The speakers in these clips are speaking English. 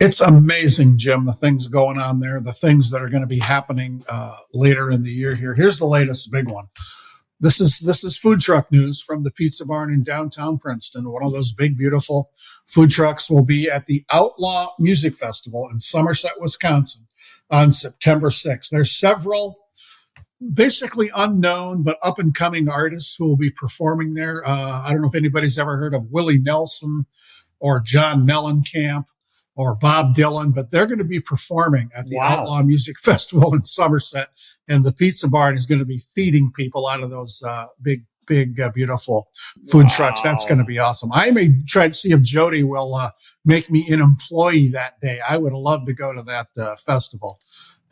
It's amazing, Jim, the things going on there, the things that are going to be happening later in the year here. Here's the latest big one. This is food truck news from the Pizza Barn in downtown Princeton. One of those big, beautiful food trucks will be at the Outlaw Music Festival in Somerset, Wisconsin on September 6th. There's several basically unknown but up-and-coming artists who will be performing there. I don't know if anybody's ever heard of Willie Nelson or John Mellencamp or Bob Dylan, but they're going to be performing at the Outlaw Music Festival in Somerset, and the Pizza Barn is going to be feeding people out of those big, beautiful food trucks. That's going to be awesome. I may try to see if Jody will make me an employee that day. I would love to go to that festival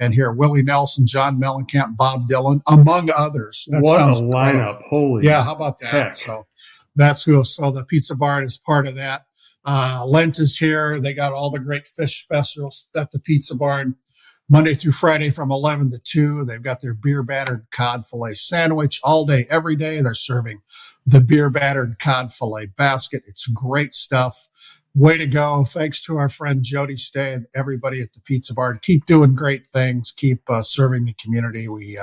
and hear Willie Nelson, John Mellencamp, Bob Dylan, among others. That what a lineup. Incredible. Holy how about that? Heck. So that's cool. So the Pizza Barn is part of that. Lent is here. They got all the great fish specials at the Pizza Barn Monday through Friday from 11 to 2. They've got their beer battered cod fillet sandwich all day, every day. They're serving the beer battered cod fillet basket. It's great stuff. Way to go. Thanks to our friend Jody Stay and everybody at the Pizza Barn. Keep doing great things. Keep serving the community. We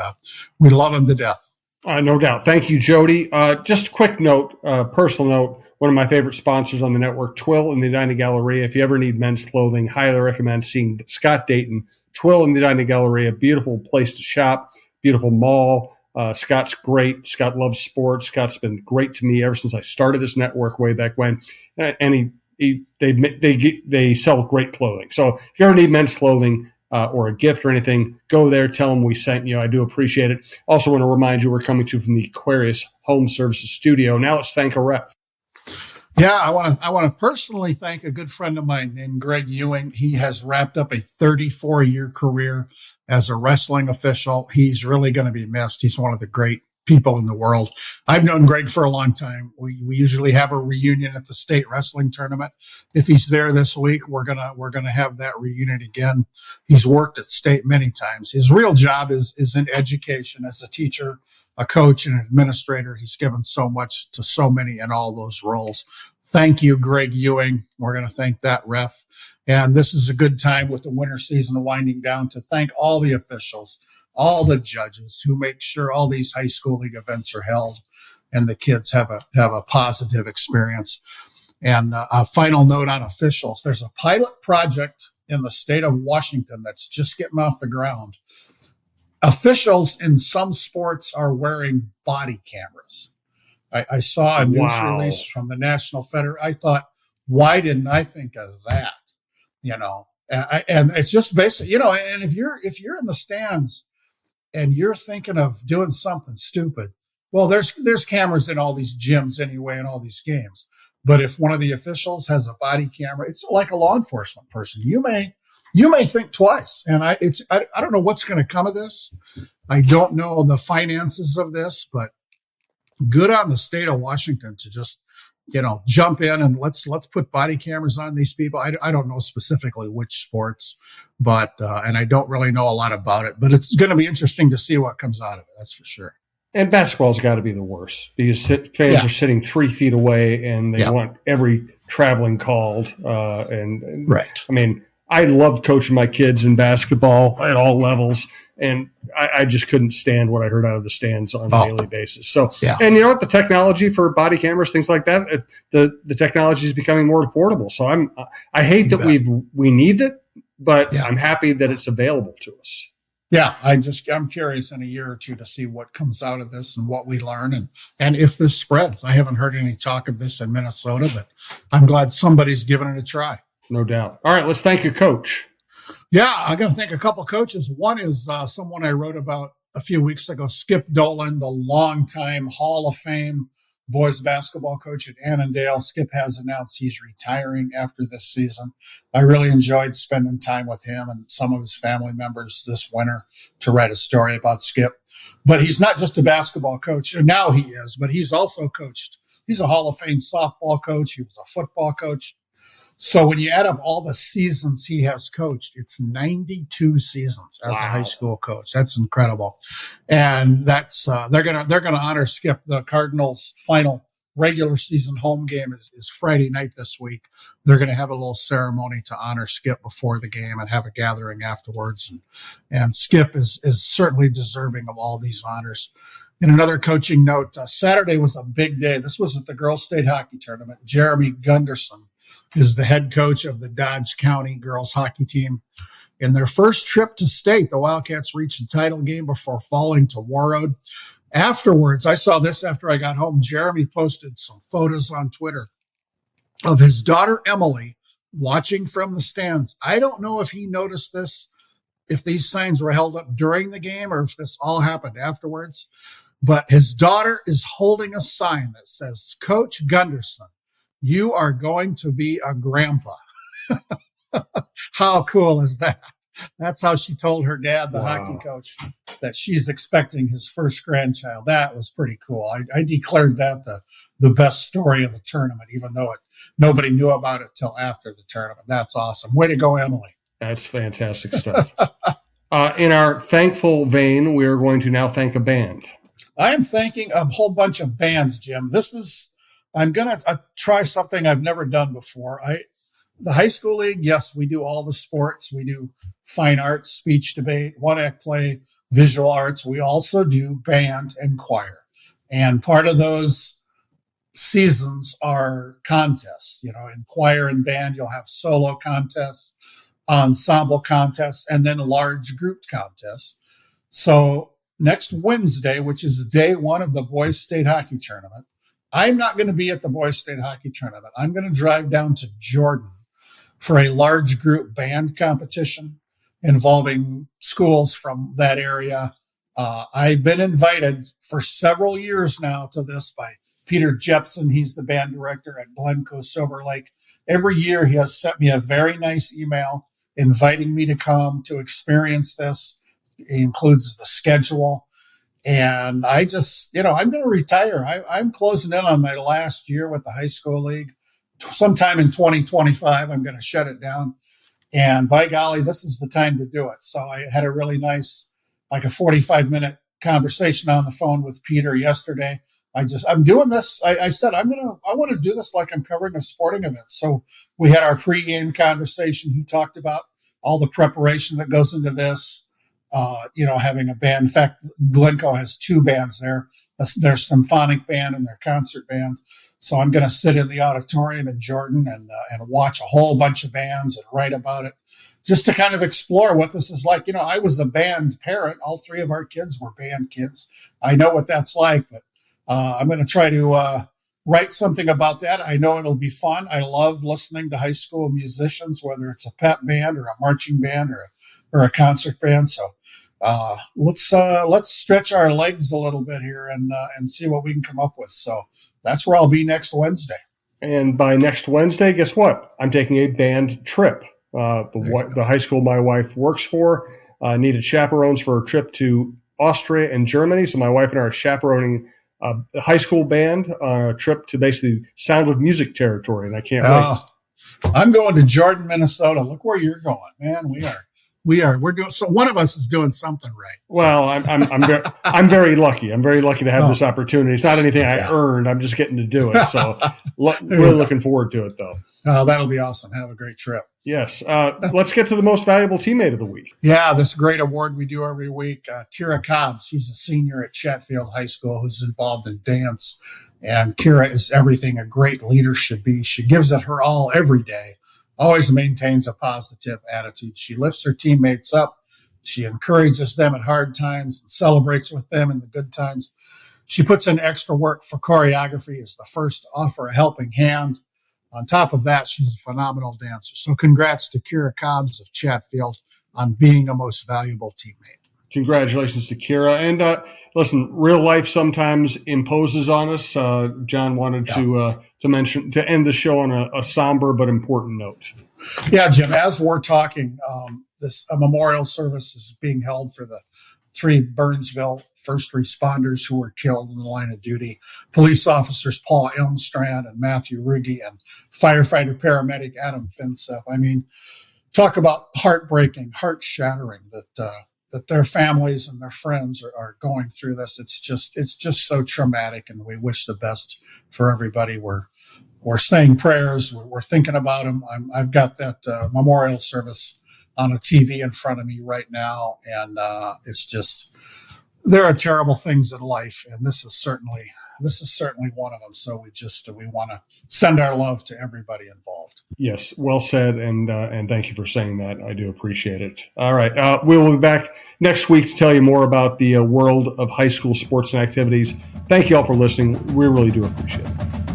love them to death. No doubt. Thank you, Jody. Just a quick note, personal note. One of my favorite sponsors on the network, Twill in the Edina Galleria. If you ever need men's clothing, highly recommend seeing Scott Dayton. Twill in the Edina Galleria, beautiful place to shop, beautiful mall. Scott's great. Scott loves sports. Scott's been great to me ever since I started this network way back when. And they sell great clothing. So if you ever need men's clothing or a gift or anything, go there. Tell them we sent you. I do appreciate it. Also want to remind you we're coming to you from the Aquarius Home Services Studio. Now let's thank a ref. Yeah, I want to personally thank a good friend of mine named Greg Ewing. He has wrapped up a 34-year career as a wrestling official. He's really going to be missed. He's one of the great people in the world. I've known Greg for a long time. We usually have a reunion at the state wrestling tournament. If he's there this week, we're gonna have that reunion again. He's worked at state many times. His real job is in education as a teacher, a coach, and an administrator. He's given so much to so many in all those roles. Thank you, Greg Ewing. We're going to thank that ref. And this is a good time with the winter season winding down to thank all the officials, all the judges who make sure all these high school league events are held and the kids have a positive experience. And a final note on officials. There's a pilot project in the state of Washington that's just getting off the ground. Officials in some sports are wearing body cameras. I saw a news release from the National Federation. I thought, why didn't I think of that? And it's just basic, and if you're in the stands and you're thinking of doing something stupid, well, there's cameras in all these gyms anyway, in all these games. But if one of the officials has a body camera, it's like a law enforcement person. You may think twice. And I don't know what's going to come of this. I don't know the finances of this, but good on the state of Washington to just, jump in and let's put body cameras on these people. I don't know specifically which sports, but, and I don't really know a lot about it, but it's going to be interesting to see what comes out of it. That's for sure. And basketball's got to be the worst because fans are sitting 3 feet away and they want every traveling called. Right. I mean, I loved coaching my kids in basketball at all levels, and I just couldn't stand what I heard out of the stands on a daily basis. So, and you know what? The technology for body cameras, things like that, the technology is becoming more affordable. So I hate that we need it, but I'm happy that it's available to us. Yeah, I'm curious in a year or two to see what comes out of this and what we learn and if this spreads. I haven't heard any talk of this in Minnesota, but I'm glad somebody's given it a try. No doubt. All right, let's thank your coach. Yeah, I'm going to thank a couple coaches. One is someone I wrote about a few weeks ago, Skip Dolan, the longtime Hall of Fame boys basketball coach at Annandale. Skip has announced he's retiring after this season. I really enjoyed spending time with him and some of his family members this winter to write a story about Skip. But he's not just a basketball coach. Now he is, but he's also coached. He's a Hall of Fame softball coach. He was a football coach. So when you add up all the seasons he has coached, it's 92 seasons as a high school coach. That's incredible. And that's they're gonna honor Skip. The Cardinals' final regular season home game is Friday night this week. They're going to have a little ceremony to honor Skip before the game and have a gathering afterwards. And Skip is certainly deserving of all these honors. In another coaching note, Saturday was a big day. This was at the Girls State Hockey Tournament. Jeremy Gunderson is the head coach of the Dodge County girls hockey team. In their first trip to state, the Wildcats reached the title game before falling to Warroad. Afterwards, I saw this after I got home. Jeremy posted some photos on Twitter of his daughter, Emily, watching from the stands. I don't know if he noticed this, if these signs were held up during the game or if this all happened afterwards. But his daughter is holding a sign that says, Coach Gunderson, you are going to be a grandpa. How cool is that? That's how she told her dad, the hockey coach, that she's expecting his first grandchild. That was pretty cool. I declared that the best story of the tournament, even though nobody knew about it till after the tournament. That's awesome. Way to go, Emily. That's fantastic stuff. In our thankful vein, we are going to now thank a band. I am thanking a whole bunch of bands, Jim. I'm going to try something I've never done before. The high school league, yes, we do all the sports. We do fine arts, speech, debate, one-act play, visual arts. We also do band and choir. And part of those seasons are contests. In choir and band, you'll have solo contests, ensemble contests, and then large group contests. So next Wednesday, which is day one of the Boys State Hockey Tournament, I'm not going to be at the Boys State Hockey Tournament. I'm going to drive down to Jordan for a large group band competition involving schools from that area. I've been invited for several years now to this by Peter Jepson. He's the band director at Glencoe Silver Lake. Every year he has sent me a very nice email inviting me to come to experience this. It includes the schedule. And I just, I'm going to retire. I'm closing in on my last year with the high school league. Sometime in 2025, I'm going to shut it down. And by golly, this is the time to do it. So I had a really nice, like a 45-minute conversation on the phone with Peter yesterday. I'm doing this. I said, I want to do this like I'm covering a sporting event. So we had our pregame conversation. He talked about all the preparation that goes into this. Having a band. In fact, Glencoe has two bands there. Their symphonic band and their concert band. So I'm going to sit in the auditorium in Jordan and watch a whole bunch of bands and write about it, just to kind of explore what this is like. I was a band parent. All three of our kids were band kids. I know what that's like, but I'm going to try to write something about that. I know it'll be fun. I love listening to high school musicians, whether it's a pep band or a marching band or a concert band. So let's stretch our legs a little bit here and see what we can come up with. So that's where I'll be next Wednesday. And by next Wednesday, guess what? I'm taking a band trip. The high school my wife works for needed chaperones for a trip to Austria and Germany. So my wife and I are chaperoning a high school band on a trip to basically Sound of Music territory, and I can't wait. I'm going to Jordan, Minnesota. Look where you're going, man. We're doing so. One of us is doing something right. Well, I'm very lucky. I'm very lucky to have this opportunity. It's not anything I earned. I'm just getting to do it. So really looking forward to it, though. That'll be awesome. Have a great trip. Yes. Let's get to the most valuable teammate of the week. Yeah, this great award we do every week. Kira Cobbs, she's a senior at Chatfield High School who's involved in dance. And Kira is everything a great leader should be. She gives it her all every day. Always maintains a positive attitude. She lifts her teammates up. She encourages them at hard times and celebrates with them in the good times. She puts in extra work for choreography, is the first to offer a helping hand. On top of that, she's a phenomenal dancer. So congrats to Kira Cobbs of Chatfield on being a most valuable teammate. Congratulations to Kira. And listen, real life sometimes imposes on us. John wanted to end the show on a somber but important note. Yeah, Jim, as we're talking, a memorial service is being held for the 3 Burnsville first responders who were killed in the line of duty. Police officers Paul Elmstrand and Matthew Ruggie and firefighter paramedic Adam Finsep. I mean, talk about heartbreaking, heart-shattering that that their families and their friends are going through this. It's just so traumatic, and we wish the best for everybody. We're saying prayers. We're thinking about them. I've got that memorial service on a TV in front of me right now, and it's just, there are terrible things in life, and this is certainly one of them. So we want to send our love to everybody involved. Yes, well said, and thank you for saying that. I do appreciate it. All right, we will be back next week to tell you more about the world of high school sports and activities. Thank you all for listening. We really do appreciate it.